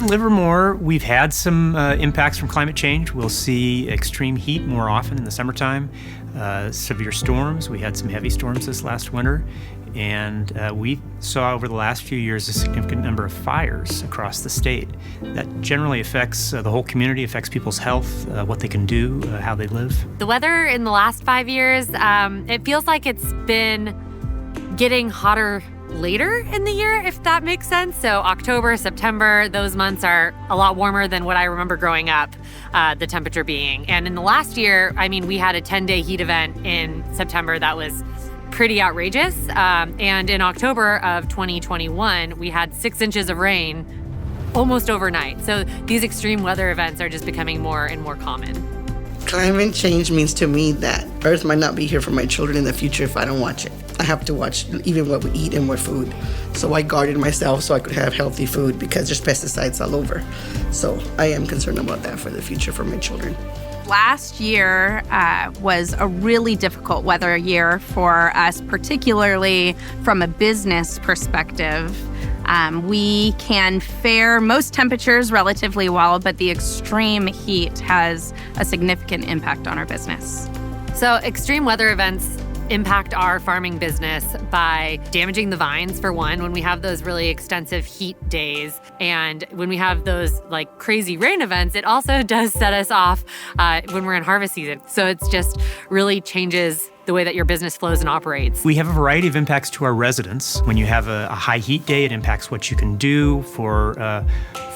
Livermore, we've had some impacts from climate change. We'll see extreme heat more often in the summertime, severe storms. We had some heavy storms this last winter. And we saw over the last few years a significant number of fires across the state. That generally affects the whole community, affects people's health, what they can do, how they live. The weather in the last 5 years, it feels like it's been getting hotter later in the year, if that makes sense. So October, September, those months are a lot warmer than what I remember growing up, the temperature being. And in the last year, I mean, we had a 10-day heat event in September that was pretty outrageous. And in October of 2021, we had 6 inches of rain almost overnight. So these extreme weather events are just becoming more and more common. Climate change means to me that Earth might not be here for my children in the future if I don't watch it. I have to watch even what we eat and what food. So I garden myself so I could have healthy food because there's pesticides all over. So I am concerned about that for the future for my children. Last year was a really difficult weather year for us, particularly from a business perspective. We can fare most temperatures relatively well, but the extreme heat has a significant impact on our business. So extreme weather events impact our farming business by damaging the vines, for one, when we have those really extensive heat days. And when we have those like crazy rain events, it also does set us off when we're in harvest season. So it's just really changes the way that your business flows and operates. We have a variety of impacts to our residents. When you have a high heat day, it impacts what you can do. For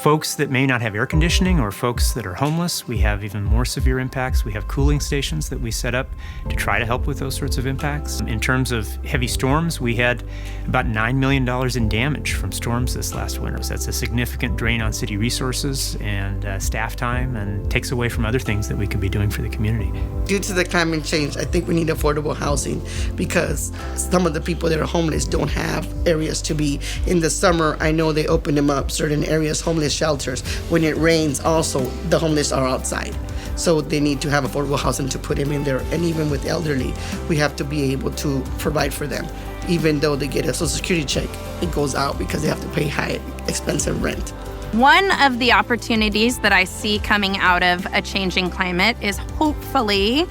folks that may not have air conditioning or folks that are homeless, we have even more severe impacts. We have cooling stations that we set up to try to help with those sorts of impacts. In terms of heavy storms, we had about $9 million in damage from storms this last winter. So that's a significant drain on city resources and staff time, and takes away from other things that we could be doing for the community. Due to the climate change, I think we need affordable housing because some of the people that are homeless don't have areas to be. In the summer, I know they open them up, certain areas, homeless shelters. When it rains, also, the homeless are outside. So they need to have affordable housing to put them in there. And even with elderly, we have to be able to provide for them. Even though they get a Social Security check, it goes out because they have to pay high, expensive rent. One of the opportunities that I see coming out of a changing climate is hopefully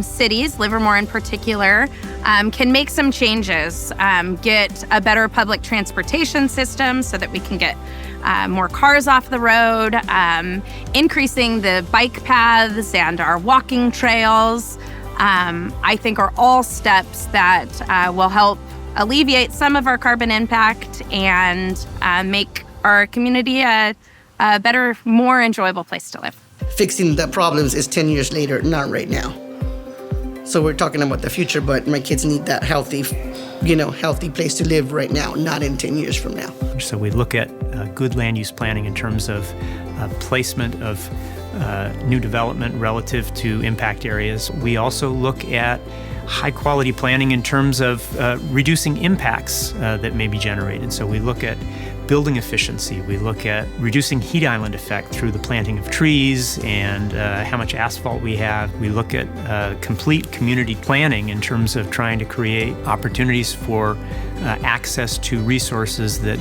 cities, Livermore in particular, can make some changes, get a better public transportation system so that we can get more cars off the road, increasing the bike paths and our walking trails, I think are all steps that will help alleviate some of our carbon impact and make our community a better, more enjoyable place to live. Fixing the problems is 10 years later, not right now. So we're talking about the future, but my kids need that healthy place to live right now, not in 10 years from now. So we look at good land use planning in terms of placement of new development relative to impact areas. We also look at high quality planning in terms of reducing impacts that may be generated. So we look at building efficiency. We look at reducing heat island effect through the planting of trees and how much asphalt we have. We look at complete community planning in terms of trying to create opportunities for access to resources that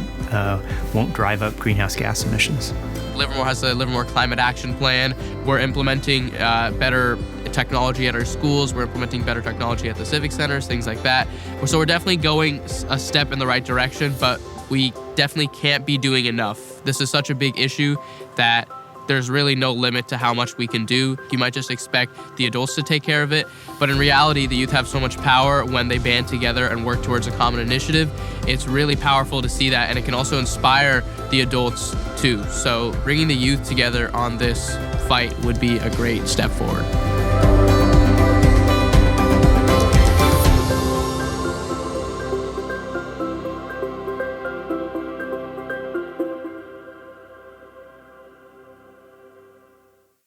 won't drive up greenhouse gas emissions. Livermore has the Livermore Climate Action Plan. We're implementing better technology at our schools. We're implementing better technology at the civic centers, things like that. So we're definitely going a step in the right direction, but we definitely can't be doing enough. This is such a big issue that there's really no limit to how much we can do. You might just expect the adults to take care of it, but in reality, the youth have so much power when they band together and work towards a common initiative. It's really powerful to see that, and it can also inspire the adults too. So bringing the youth together on this fight would be a great step forward.